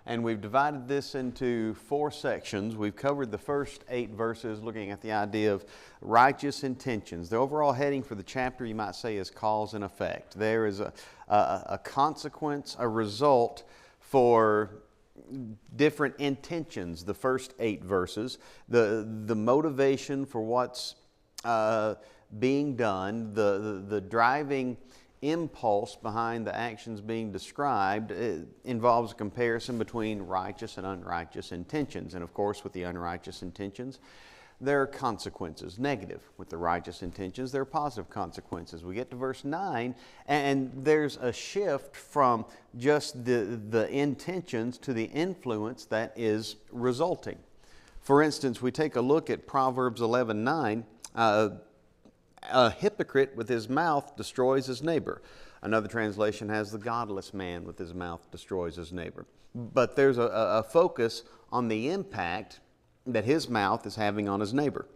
And we've divided this into 4 sections. We've covered the first 8 verses looking at the idea of righteous intentions. The overall heading for the chapter, you might say, is cause and effect. There is a consequence, a result for different intentions, the first 8 verses. The motivation for what's being done, the driving impulse behind the actions being described involves a comparison between righteous and unrighteous intentions. And of course, with the unrighteous intentions, there are consequences. Negative. With the righteous intentions, there are positive consequences. We get to verse 9, and there's a shift from just the intentions to the influence that is resulting. For instance, we take a look at Proverbs 11:9. A hypocrite with his mouth destroys his neighbor. Another translation has the godless man with his mouth destroys his neighbor. But there's a focus on the impact that his mouth is having on his neighbor.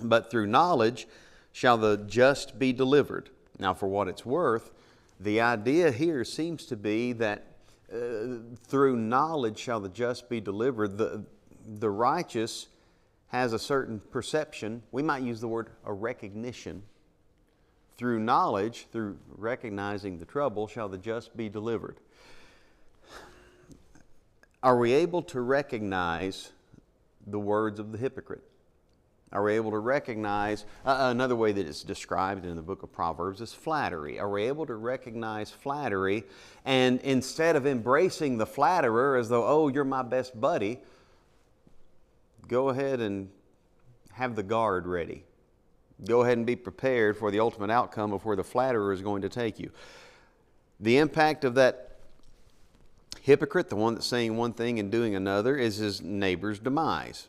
But through knowledge shall the just be delivered. Now, for what it's worth, the idea here seems to be that through knowledge shall the just be delivered. The righteous has a certain perception. We might use the word a recognition. Through knowledge, through recognizing the trouble, shall the just be delivered. Are we able to recognize the words of the hypocrite? Are we able to recognize, another way that it's described in the book of Proverbs is flattery. Are we able to recognize flattery, and instead of embracing the flatterer as though, oh, you're my best buddy, go ahead and have the guard ready. Go ahead and be prepared for the ultimate outcome of where the flatterer is going to take you. The impact of that hypocrite, the one that's saying one thing and doing another, is his neighbor's demise.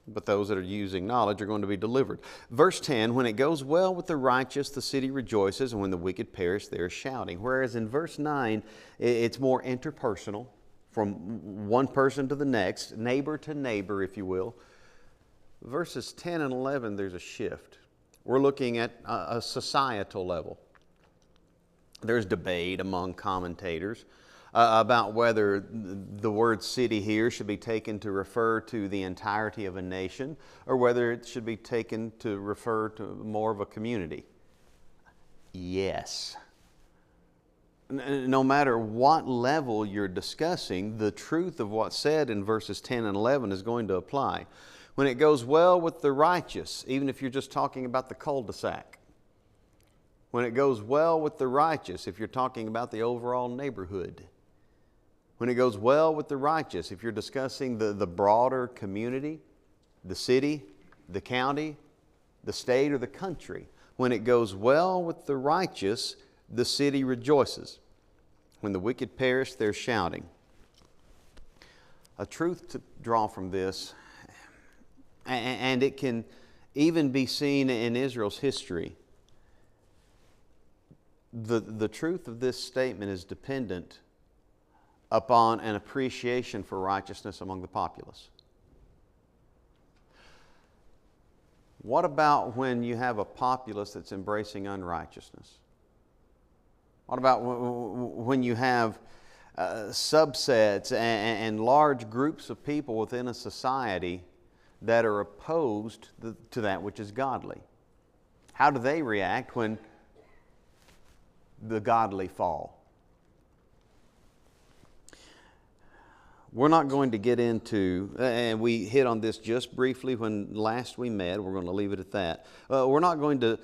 But those that are using knowledge are going to be delivered. Verse 10, when it goes well with the righteous, the city rejoices, and when the wicked perish, they are shouting. Whereas in verse 9, it's more interpersonal, from one person to the next, neighbor to neighbor, if you will. Verses 10 and 11, there's a shift. We're looking at a societal level. There's debate among commentators about whether the word city here should be taken to refer to the entirety of a nation, or whether it should be taken to refer to more of a community. Yes. No matter what level you're discussing, the truth of what's said in verses 10 and 11 is going to apply. When it goes well with the righteous, even if you're just talking about the cul-de-sac. When it goes well with the righteous, if you're talking about the overall neighborhood. When it goes well with the righteous, if you're discussing the broader community, the city, the county, the state, or the country. When it goes well with the righteous, the city rejoices. When the wicked perish, they're shouting. A truth to draw from this, and it can even be seen in Israel's history. The truth of this statement is dependent upon an appreciation for righteousness among the populace. What about when you have a populace that's embracing unrighteousness? What about when you have subsets and large groups of people within a society that are opposed to that which is godly? How do they react when the godly fall? We're not going to get into, and we hit on this just briefly when last we met, we're going to leave it at that. We're not going to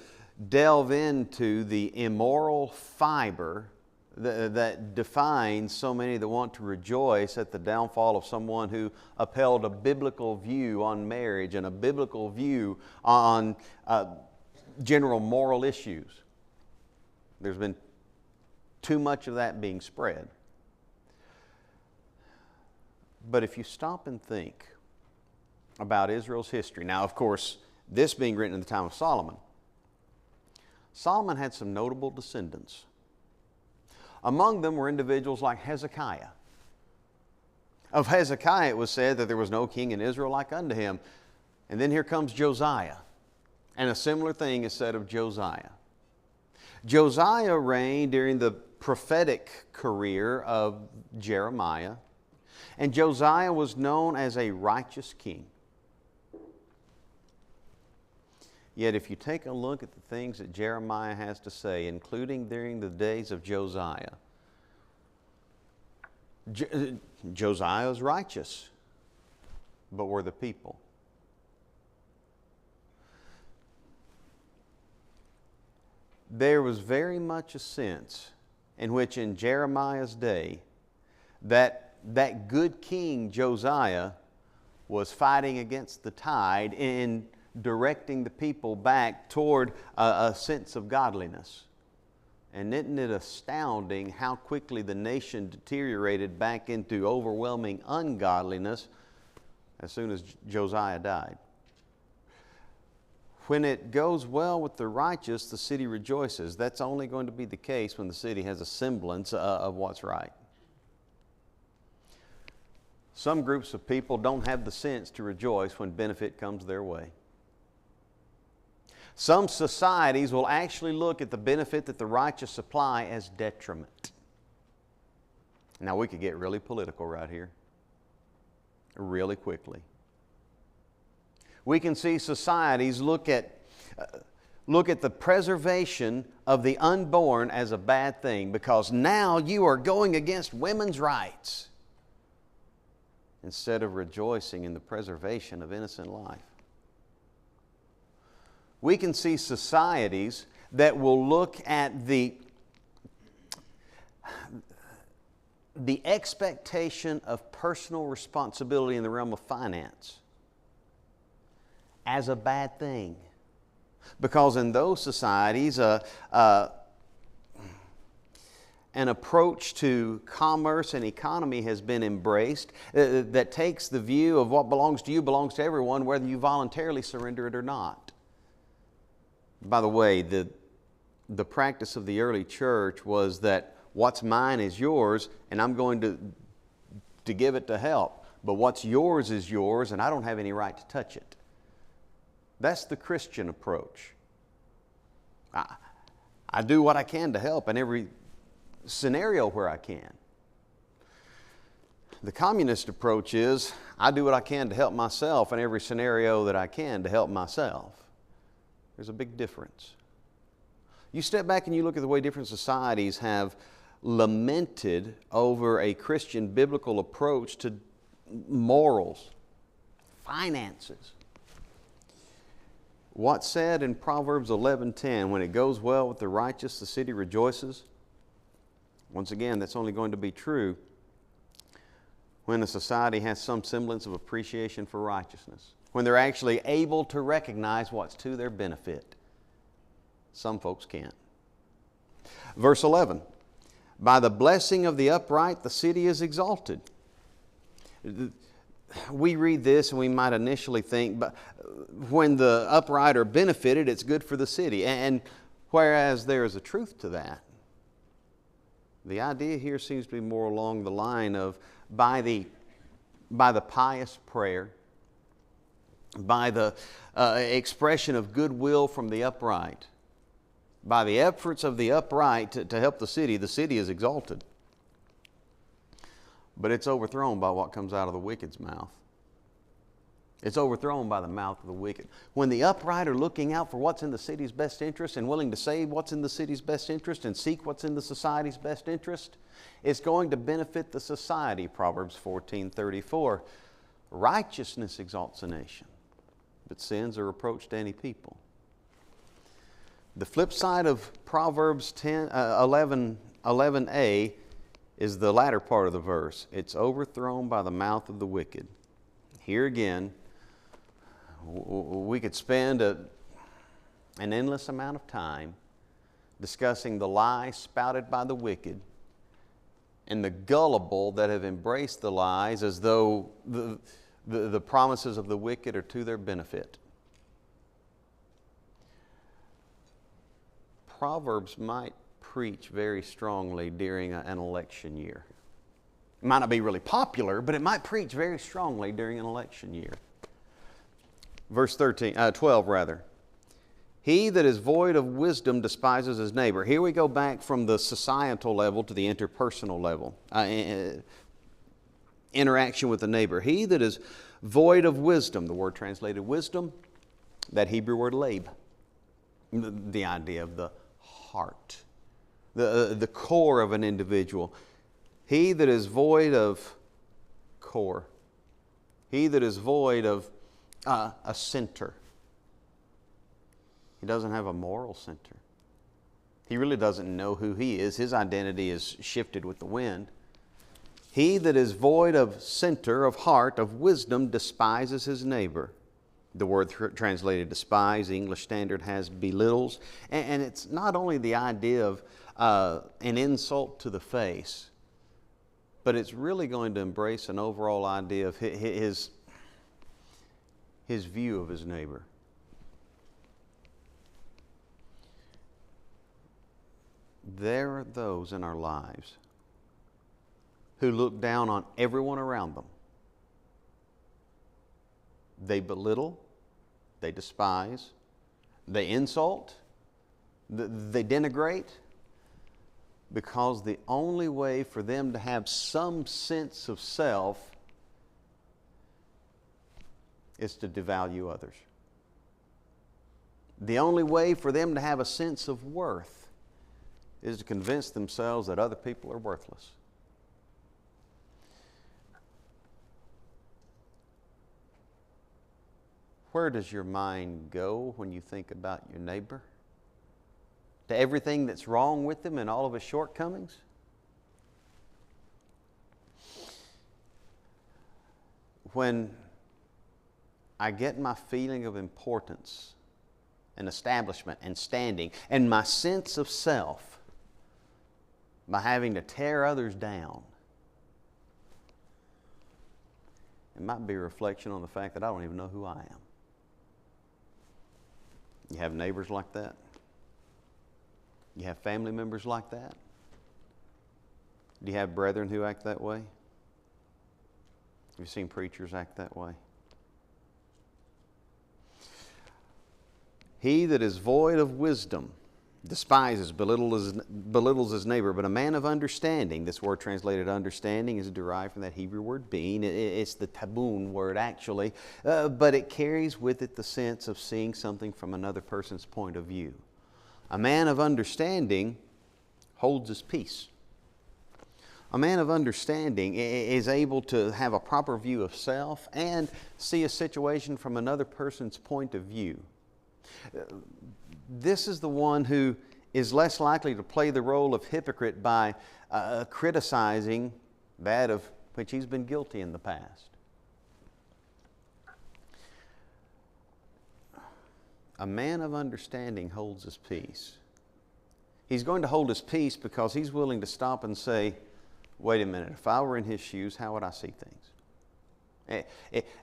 delve into the immoral fiber that defines so many that want to rejoice at the downfall of someone who upheld a biblical view on marriage and a biblical view on general moral issues. There's been too much of that being spread. But if you stop and think about Israel's history, now of course, this being written in the time of Solomon, Solomon had some notable descendants. Among them were individuals like Hezekiah. Of Hezekiah it was said that there was no king in Israel like unto him. And then here comes Josiah. And a similar thing is said of Josiah. Josiah reigned during the prophetic career of Jeremiah. And Josiah was known as a righteous king. Yet if you take a look at the things that Jeremiah has to say, including during the days of Josiah, Josiah was righteous, but were the people? There was very much a sense in which in Jeremiah's day that good king Josiah was fighting against the tide in directing the people back toward a sense of godliness. And isn't it astounding how quickly the nation deteriorated back into overwhelming ungodliness as soon as Josiah died? When it goes well with the righteous, the city rejoices. That's only going to be the case when the city has a semblance of what's right. Some groups of people don't have the sense to rejoice when benefit comes their way. Some societies will actually look at the benefit that the righteous supply as detriment. Now, we could get really political right here, really quickly. We can see societies look at the preservation of the unborn as a bad thing because now you are going against women's rights instead of rejoicing in the preservation of innocent life. We can see societies that will look at the expectation of personal responsibility in the realm of finance as a bad thing. Because in those societies, an approach to commerce and economy has been embraced that takes the view of what belongs to you belongs to everyone, whether you voluntarily surrender it or not. By the way, the practice of the early church was that what's mine is yours, and I'm going to give it to help. But what's yours is yours, and I don't have any right to touch it. That's the Christian approach. I do what I can to help in every scenario where I can. The communist approach is, I do what I can to help myself in every scenario that I can to help myself. There's a big difference. You step back and you look at the way different societies have lamented over a Christian biblical approach to morals, finances. What's said in Proverbs 11:10, when it goes well with the righteous, the city rejoices. Once again, that's only going to be true when a society has some semblance of appreciation for righteousness, when they're actually able to recognize what's to their benefit. Some folks can't. Verse 11, by the blessing of the upright, the city is exalted. We read this and we might initially think, but when the upright are benefited, it's good for the city. And whereas there is a truth to that, the idea here seems to be more along the line of by the pious prayer, by the expression of goodwill from the upright, by the efforts of the upright to help the city is exalted. But it's overthrown by what comes out of the wicked's mouth. It's overthrown by the mouth of the wicked. When the upright are looking out for what's in the city's best interest and willing to say what's in the city's best interest and seek what's in the society's best interest, it's going to benefit the society. Proverbs 14:34. Righteousness exalts a nation, but sins are reproach to any people. The flip side of Proverbs 11a is the latter part of the verse. It's overthrown by the mouth of the wicked. Here again, we could spend an endless amount of time discussing the lies spouted by the wicked and the gullible that have embraced the lies as though the promises of the wicked are to their benefit. Proverbs might preach very strongly during an election year. It might not be really popular, but it might preach very strongly during an election year. Verse 12. He that is void of wisdom despises his neighbor. Here we go back from the societal level to the interpersonal level. Interaction with the neighbor. He that is void of wisdom, the word translated wisdom, that Hebrew word lab, the idea of the heart, the core of an individual. He that is void of core. He that is void of a center. He doesn't have a moral center. He really doesn't know who he is. His identity is shifted with the wind. He that is void of center, of heart, of wisdom, despises his neighbor. The word translated despise, the English Standard has belittles. And it's not only the idea of an insult to the face, but it's really going to embrace an overall idea of his view of his neighbor. There are those in our lives who look down on everyone around them. They belittle, they despise, they insult, they denigrate, because the only way for them to have some sense of self is to devalue others. The only way for them to have a sense of worth is to convince themselves that other people are worthless. Where does your mind go when you think about your neighbor? To everything that's wrong with him and all of his shortcomings? When I get my feeling of importance and establishment and standing and my sense of self by having to tear others down, it might be a reflection on the fact that I don't even know who I am. You have neighbors like that? You have family members like that? Do you have brethren who act that way? Have you seen preachers act that way? He that is void of wisdom despises, belittles his neighbor, but a man of understanding, this word translated understanding is derived from that Hebrew word being. It's the tabun word actually, but it carries with it the sense of seeing something from another person's point of view. A man of understanding holds his peace. A man of understanding is able to have a proper view of self and see a situation from another person's point of view. This is the one who is less likely to play the role of hypocrite by criticizing that of which he's been guilty in the past. A man of understanding holds his peace. He's going to hold his peace because he's willing to stop and say, wait a minute, if I were in his shoes, how would I see things?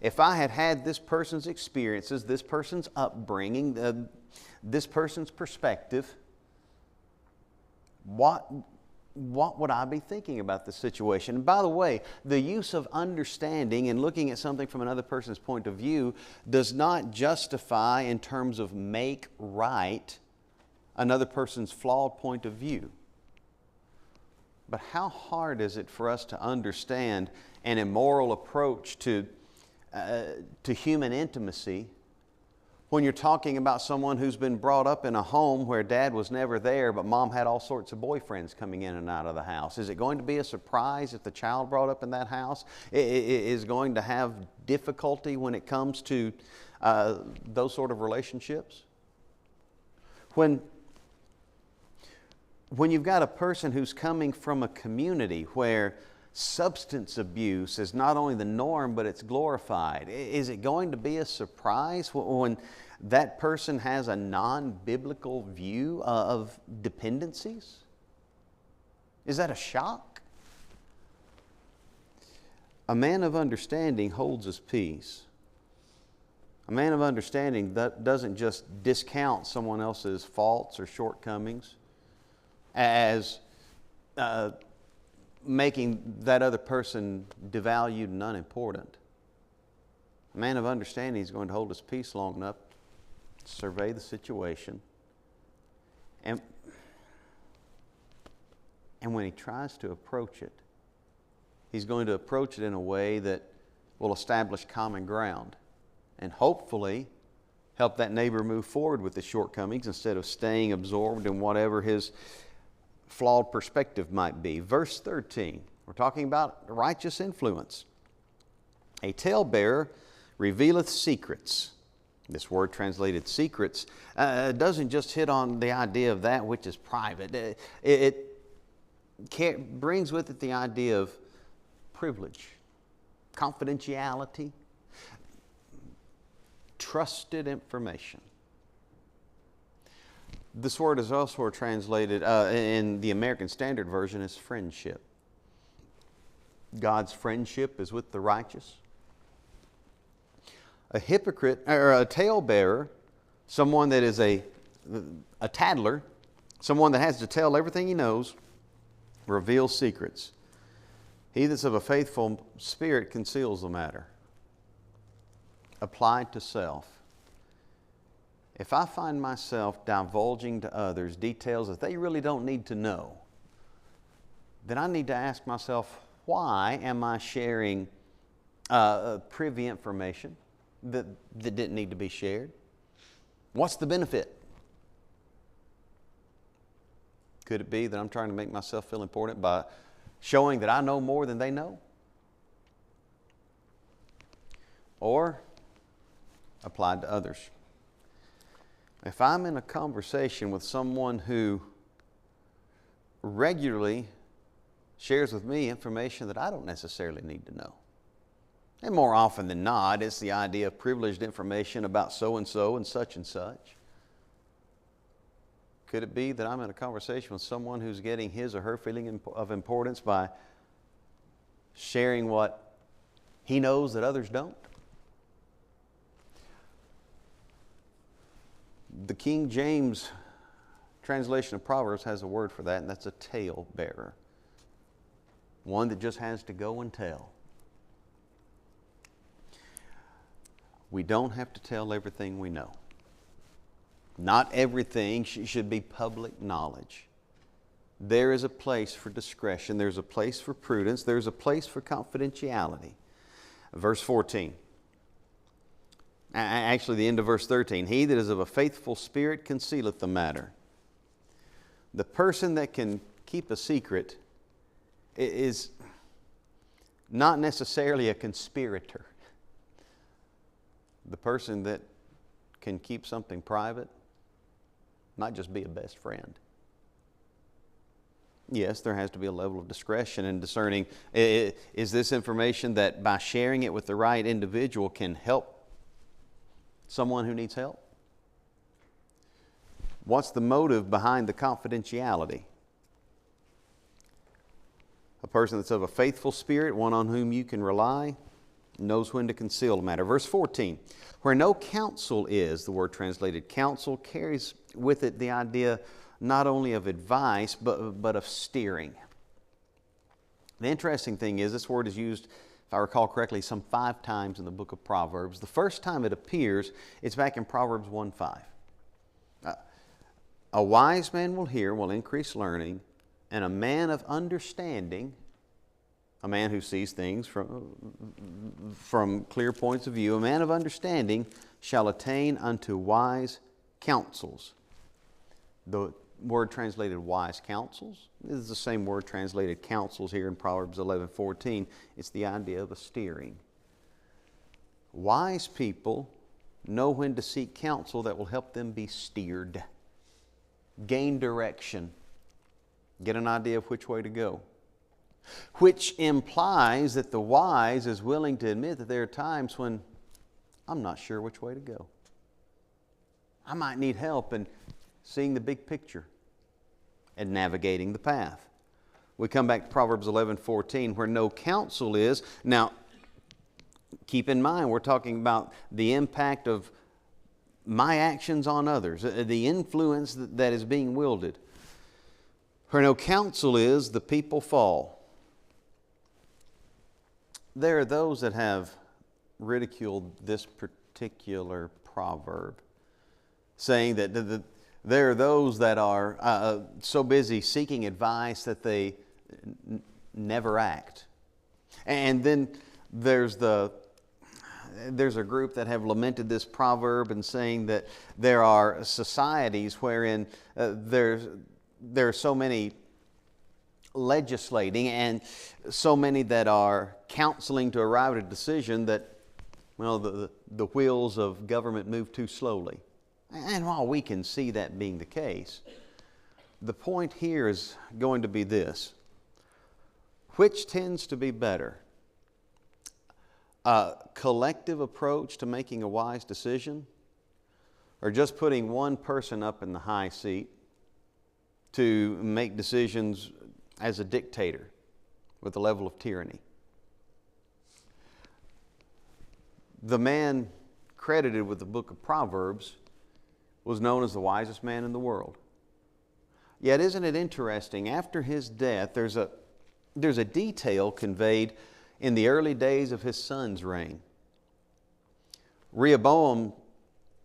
If I had had this person's experiences, this person's upbringing, this person's perspective, what would I be thinking about this situation? And by the way, the use of understanding and looking at something from another person's point of view does not justify in terms of make right another person's flawed point of view. But how hard is it for us to understand an immoral approach to human intimacy when you're talking about someone who's been brought up in a home where dad was never there, but mom had all sorts of boyfriends coming in and out of the house? Is it going to be a surprise if the child brought up in that house is going to have difficulty when it comes to those sort of relationships? When you've got a person who's coming from a community where substance abuse is not only the norm, but it's glorified, is it going to be a surprise when that person has a non-biblical view of dependencies? Is that a shock? A man of understanding holds his peace. A man of understanding doesn't just discount someone else's faults or shortcomings as making that other person devalued and unimportant. A man of understanding is going to hold his peace long enough survey the situation, and when he tries to approach it, he's going to approach it in a way that will establish common ground and hopefully help that neighbor move forward with his shortcomings instead of staying absorbed in whatever his flawed perspective might be. Verse 13, we're talking about righteous influence. A talebearer revealeth secrets. This word translated secrets doesn't just hit on the idea of that which is private. It brings with it the idea of privilege, confidentiality, trusted information. This word is also translated in the American Standard Version as friendship. God's friendship is with the righteous. A hypocrite or a talebearer, someone that is a tattler, someone that has to tell everything he knows, reveals secrets. He that's of a faithful spirit conceals the matter. Applied to self. If I find myself divulging to others details that they really don't need to know, then I need to ask myself, why am I sharing privy information that didn't need to be shared? What's the benefit? Could it be that I'm trying to make myself feel important by showing that I know more than they know? Or applied to others. If I'm in a conversation with someone who regularly shares with me information that I don't necessarily need to know, and more often than not, it's the idea of privileged information about so-and-so and such and such. Could it be that I'm in a conversation with someone who's getting his or her feeling of importance by sharing what he knows that others don't? The King James translation of Proverbs has a word for that, and that's a tale bearer. One that just has to go and tell. We don't have to tell everything we know. Not everything should be public knowledge. There is a place for discretion. There's a place for prudence. There's a place for confidentiality. Verse 14. Actually, the end of verse 13. He that is of a faithful spirit concealeth the matter. The person that can keep a secret is not necessarily a conspirator. The person that can keep something private might just be a best friend. Yes, there has to be a level of discretion in discerning, is this information that by sharing it with the right individual can help someone who needs help? What's the motive behind the confidentiality? A person that's of a faithful spirit, one on whom you can rely, knows when to conceal the matter. Verse 14, where no counsel is, the word translated counsel carries with it the idea not only of advice, but of steering. The interesting thing is this word is used, if I recall correctly, some 5 times in the book of Proverbs. The first time it appears, it's back in Proverbs 1:5. A wise man will hear, will increase learning, and a man of understanding, a man who sees things from clear points of view, a man of understanding shall attain unto wise counsels. The word translated wise counsels is the same word translated counsels here in Proverbs 11:14. It's the idea of a steering. Wise people know when to seek counsel that will help them be steered, gain direction, get an idea of which way to go. Which implies that the wise is willing to admit that there are times when I'm not sure which way to go. I might need help in seeing the big picture and navigating the path. We come back to Proverbs 11:14, where no counsel is. Now, keep in mind, we're talking about the impact of my actions on others, the influence that is being wielded. Where no counsel is, the people fall. There are those that have ridiculed this particular proverb saying that there are those that are so busy seeking advice that they never act. And then there's a group that have lamented this proverb and saying that there are societies wherein there are so many legislating and so many that are counseling to arrive at a decision that, well, the wheels of government move too slowly. And while we can see that being the case, the point here is going to be this. Which tends to be better? A collective approach to making a wise decision, or just putting one person up in the high seat to make decisions as a dictator with a level of tyranny? The man credited with the book of Proverbs was known as the wisest man in the world. Yet isn't it interesting, after his death, there's a detail conveyed in the early days of his son's reign. Rehoboam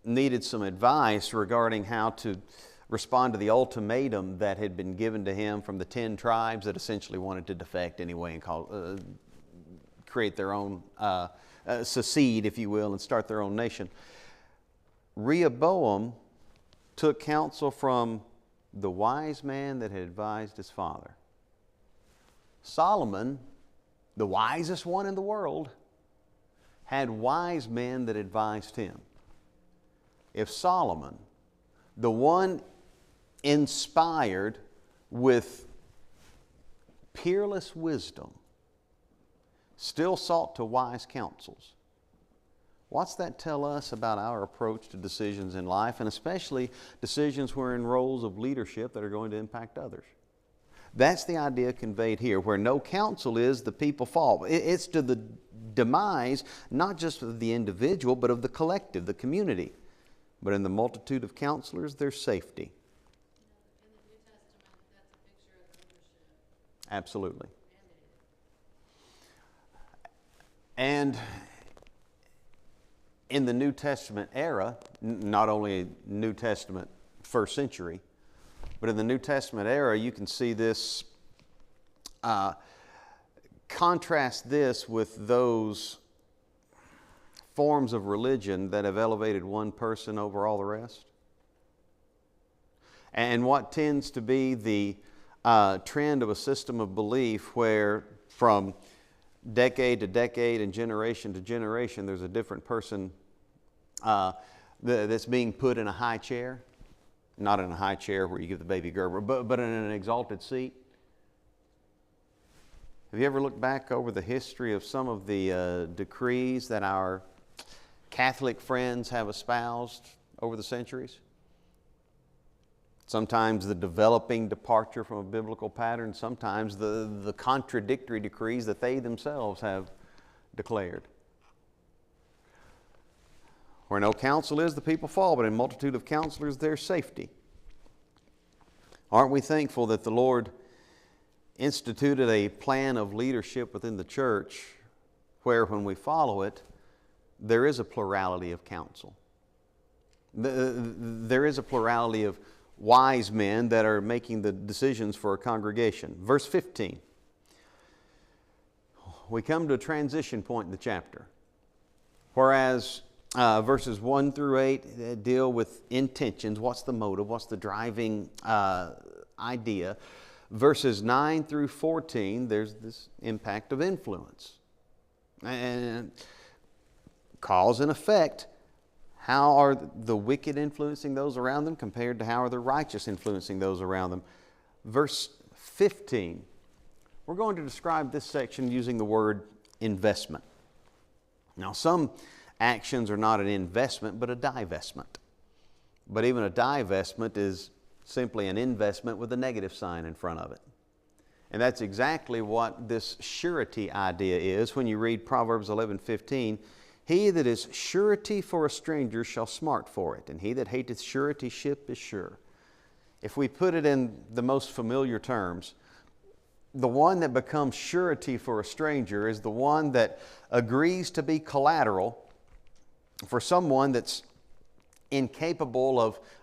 needed some advice regarding how to respond to the ultimatum that had been given to him from the 10 tribes that essentially wanted to defect anyway and create their own, secede, if you will, and start their own nation. Rehoboam took counsel from the wise man that had advised his father. Solomon, the wisest one in the world, had wise men that advised him. If Solomon, the one inspired with peerless wisdom, still sought to wise counsels, what's that tell us about our approach to decisions in life, and especially decisions where in roles of leadership that are going to impact others? That's the idea conveyed here. Where no counsel is, the people fall. It's to the demise not just of the individual, but of the collective, the community. But in the multitude of counselors, there's safety. In the New Testament, that's a picture of leadership. Absolutely. And in the New Testament era, not only New Testament first century, but in the New Testament era, you can see this, contrast this with those forms of religion that have elevated one person over all the rest. And what tends to be the trend of a system of belief where from decade to decade and generation to generation, there's a different person that's being put in a high chair. Not in a high chair where you give the baby Gerber, but in an exalted seat. Have you ever looked back over the history of some of the decrees that our Catholic friends have espoused over the centuries? Sometimes the developing departure from a biblical pattern, sometimes the contradictory decrees that they themselves have declared. Where no counsel is, the people fall, but in multitude of counselors, there's safety. Aren't we thankful that the Lord instituted a plan of leadership within the church where when we follow it, there is a plurality of counsel. There is a plurality of wise men that are making the decisions for a congregation. Verse 15. We come to a transition point in the chapter. Whereas verses 1 through 8 deal with intentions. What's the motive? What's the driving idea? Verses 9 through 14, there's this impact of influence. And cause and effect. How are the wicked influencing those around them compared to how are the righteous influencing those around them? Verse 15, we're going to describe this section using the word investment. Now, some actions are not an investment, but a divestment. But even a divestment is simply an investment with a negative sign in front of it. And that's exactly what this surety idea is when you read Proverbs 11:15. He that is surety for a stranger shall smart for it, and he that hateth suretyship is sure. If we put it in the most familiar terms, the one that becomes surety for a stranger is the one that agrees to be collateral for someone that's incapable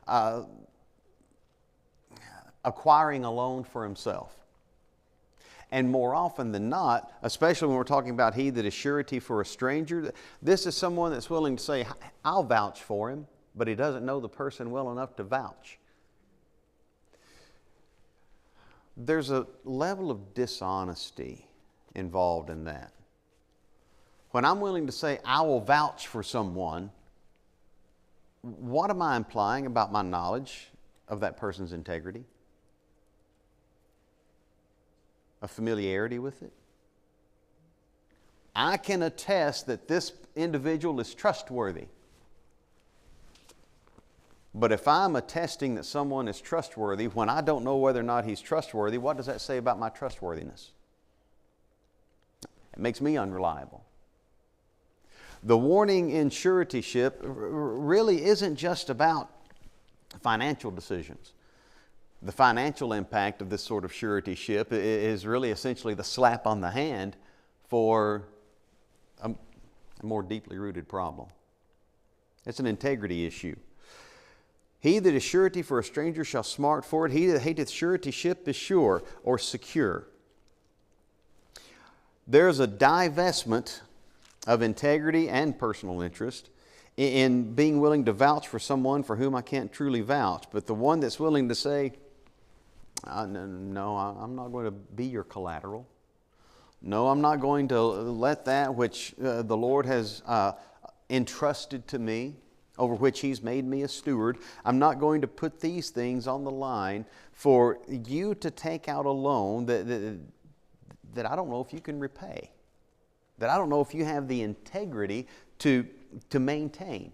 of acquiring a loan for himself. And more often than not, especially when we're talking about he that is surety for a stranger, this is someone that's willing to say, I'll vouch for him, but he doesn't know the person well enough to vouch. There's a level of dishonesty involved in that. When I'm willing to say, I will vouch for someone, what am I implying about my knowledge of that person's integrity? A familiarity with it? I can attest that this individual is trustworthy. But if I'm attesting that someone is trustworthy when I don't know whether or not he's trustworthy, what does that say about my trustworthiness? It makes me unreliable. The warning in suretyship really isn't just about financial decisions. The financial impact of this sort of suretyship is really essentially the slap on the hand for a more deeply rooted problem. It's an integrity issue. He that is surety for a stranger shall smart for it. He that hateth suretyship is sure or secure. There's a divestment of integrity and personal interest in being willing to vouch for someone for whom I can't truly vouch. But the one that's willing to say, no, I'm not going to be your collateral. No, I'm not going to let that which the Lord has entrusted to me, over which He's made me a steward, I'm not going to put these things on the line for you to take out a loan that I don't know if you can repay, that I don't know if you have the integrity to maintain.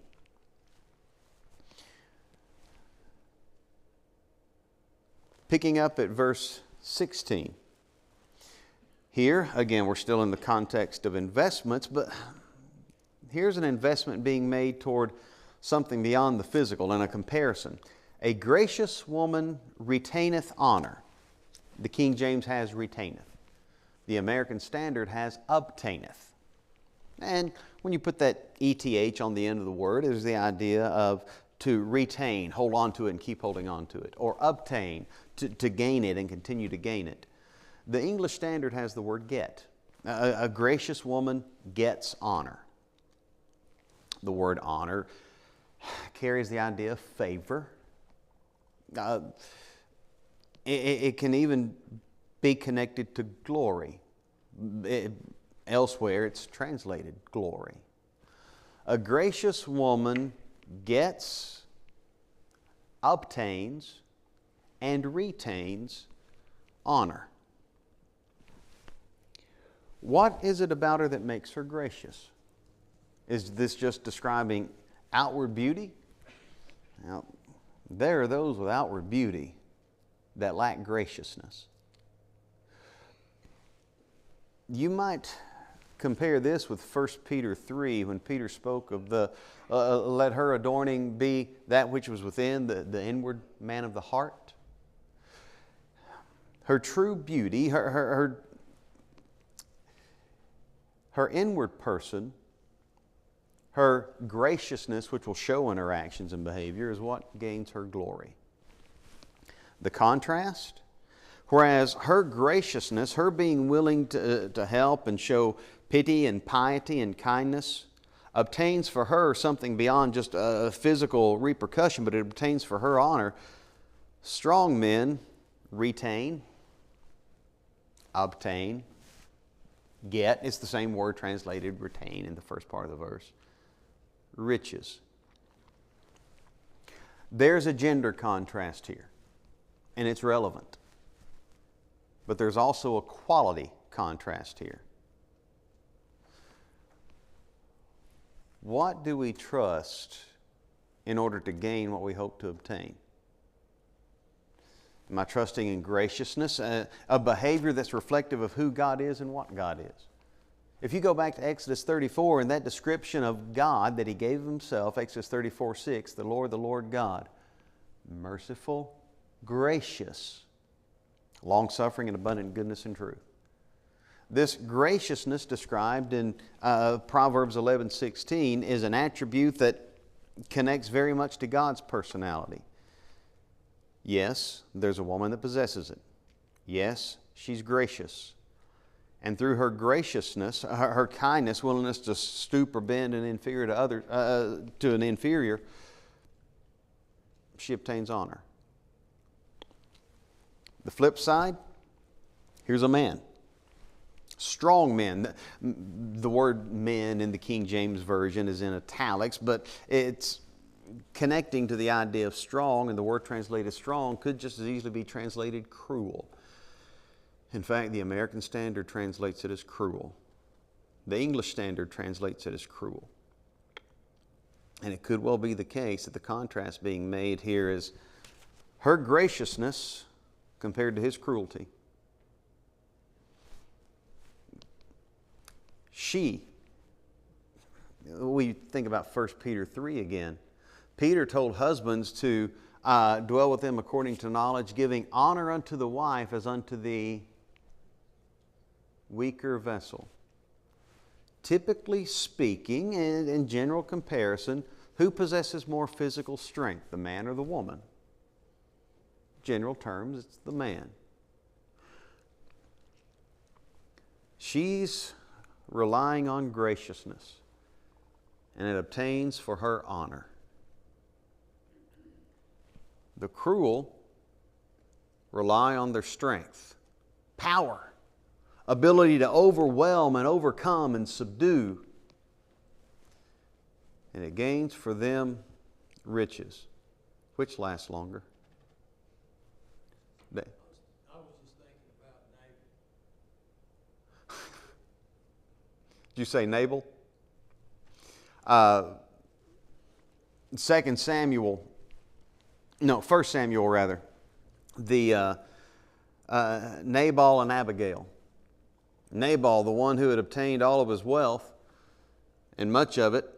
Picking up at verse 16. Here, again, we're still in the context of investments, but here's an investment being made toward something beyond the physical in a comparison. A gracious woman retaineth honor. The King James has retaineth. The American Standard has obtaineth. And when you put that ETH on the end of the word, there's the idea of to retain, hold on to it and keep holding on to it. Or obtain, to gain it and continue to gain it. The English Standard has the word get. A gracious woman gets honor. The word honor carries the idea of favor. It can even be connected to glory. Elsewhere it's translated glory. A gracious woman gets, obtains, and retains honor. What is it about her that makes her gracious? Is this just describing outward beauty? Now, there are those with outward beauty that lack graciousness. You might compare this with 1 Peter 3 when Peter spoke of the let her adorning be that which was within, the inward man of the heart. Her true beauty, her inward person, her graciousness, which will show in her actions and behavior, is what gains her glory. The contrast, whereas her graciousness, her being willing to help and show pity and piety and kindness, obtains for her something beyond just a physical repercussion, but it obtains for her honor. Strong men retain, obtain, get. It's the same word translated retain in the first part of the verse. Riches. There's a gender contrast here, and it's relevant. But there's also a quality contrast here. What do we trust in order to gain what we hope to obtain? Am I trusting in graciousness, a behavior that's reflective of who God is and what God is? If you go back to Exodus 34 and that description of God that He gave of Himself, Exodus 34:6, the Lord God, merciful, gracious, long-suffering and abundant in goodness and truth. This graciousness described in Proverbs 11:16 is an attribute that connects very much to God's personality. Yes, there's a woman that possesses it. Yes, she's gracious. And through her graciousness, her kindness, willingness to stoop or bend an inferior to an inferior, she obtains honor. The flip side, here's a man. Strong men. The word men in the King James Version is in italics, but it's connecting to the idea of strong, and the word translated strong could just as easily be translated cruel. In fact, the American Standard translates it as cruel. The English Standard translates it as cruel. And it could well be the case that the contrast being made here is her graciousness compared to his cruelty. We think about 1 Peter 3 again. Peter told husbands to dwell with them according to knowledge, giving honor unto the wife as unto the weaker vessel. Typically speaking, and in general comparison, who possesses more physical strength, the man or the woman? General terms, it's the man. She's relying on graciousness, and it obtains for her honor. The cruel rely on their strength, power, ability to overwhelm and overcome and subdue. And it gains for them riches. Which lasts longer? I was just thinking about Nabal. Did you say Nabal? 1 Samuel rather. The Nabal and Abigail. Nabal, the one who had obtained all of his wealth, and much of it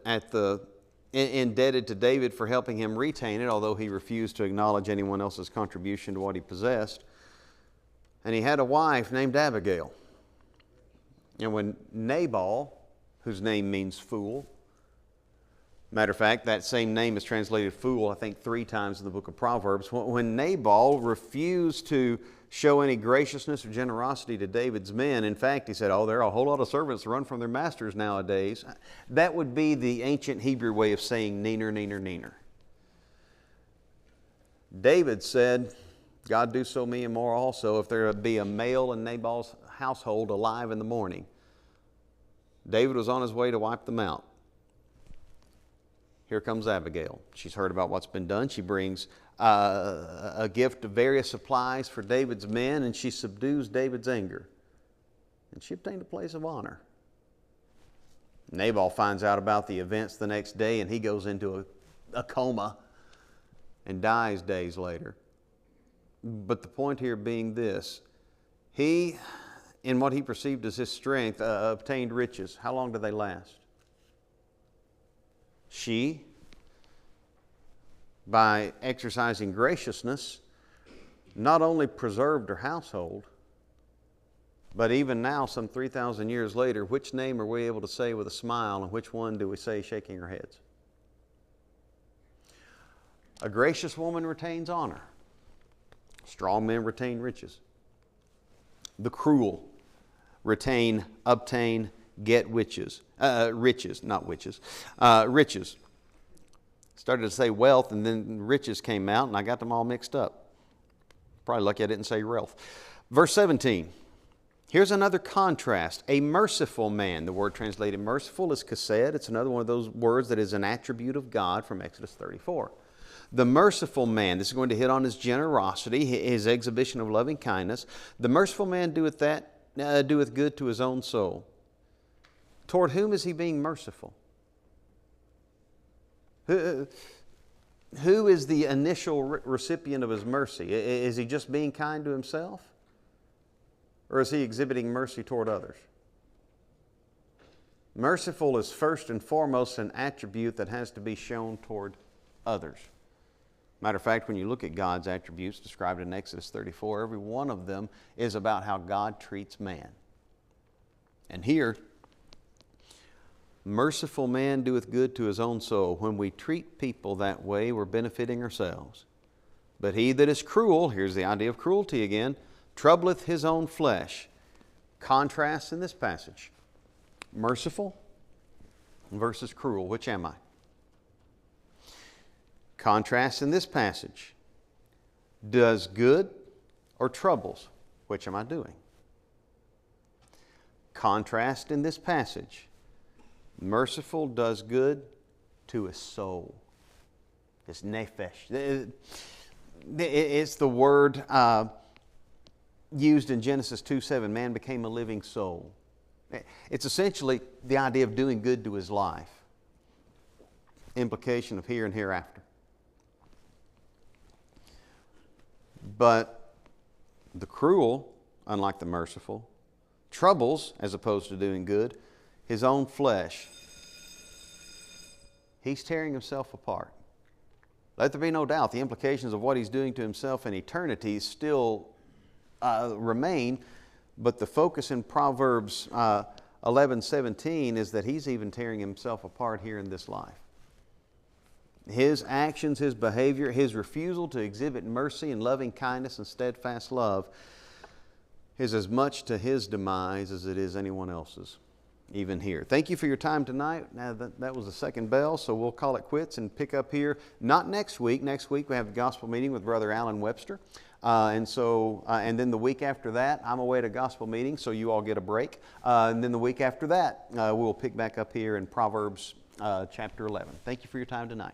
indebted to David for helping him retain it, although he refused to acknowledge anyone else's contribution to what he possessed. And he had a wife named Abigail. And when Nabal, whose name means fool, matter of fact, that same name is translated fool, I think 3 times in the book of Proverbs. When Nabal refused to show any graciousness or generosity to David's men, in fact, he said, there are a whole lot of servants run from their masters nowadays. That would be the ancient Hebrew way of saying neener, neener, neener. David said, God do so me and more also, if there be a male in Nabal's household alive in the morning. David was on his way to wipe them out. Here comes Abigail. She's heard about what's been done. She brings a gift of various supplies for David's men, and she subdues David's anger. And she obtained a place of honor. Nabal finds out about the events the next day, and he goes into a coma and dies days later. But the point here being this: he, in what he perceived as his strength, obtained riches. How long did they last? She, by exercising graciousness, not only preserved her household, but even now, some 3,000 years later, which name are we able to say with a smile, and which one do we say shaking our heads? A gracious woman retains honor. Strong men retain riches. The cruel obtain, get riches. Riches. Started to say wealth, and then riches came out, and I got them all mixed up. Probably lucky I didn't say wealth. Verse 17. Here's another contrast. A merciful man. The word translated merciful is chesed. It's another one of those words that is an attribute of God from Exodus 34. The merciful man. This is going to hit on his generosity, his exhibition of loving kindness. The merciful man doeth good to his own soul. Toward whom is he being merciful? Who is the initial recipient of his mercy? Is he just being kind to himself? Or is he exhibiting mercy toward others? Merciful is first and foremost an attribute that has to be shown toward others. Matter of fact, when you look at God's attributes described in Exodus 34, every one of them is about how God treats man. And here, Merciful man doeth good to his own soul. When we treat people that way, we're benefiting ourselves. But he that is cruel, here's the idea of cruelty again, troubleth his own flesh. Contrast in this passage. Merciful versus cruel. Which am I? Contrast in this passage. Does good or troubles? Which am I doing? Contrast in this passage. Merciful does good to his soul. It's nephesh. It's the word used in Genesis 2:7. Man became a living soul. It's essentially the idea of doing good to his life. Implication of here and hereafter. But the cruel, unlike the merciful, troubles, as opposed to doing good, his own flesh. He's tearing himself apart. Let there be no doubt the implications of what he's doing to himself in eternity still remain, but the focus in Proverbs 11:17 is that he's even tearing himself apart here in this life. His actions, his behavior, his refusal to exhibit mercy and loving kindness and steadfast love is as much to his demise as it is anyone else's, even here. Thank you for your time tonight. Now that was the second bell, so we'll call it quits and pick up here. Not next week. Next week we have a gospel meeting with Brother Alan Webster. And then the week after that, I'm away at a gospel meeting, so you all get a break. And then the week after that, we'll pick back up here in Proverbs chapter 11. Thank you for your time tonight.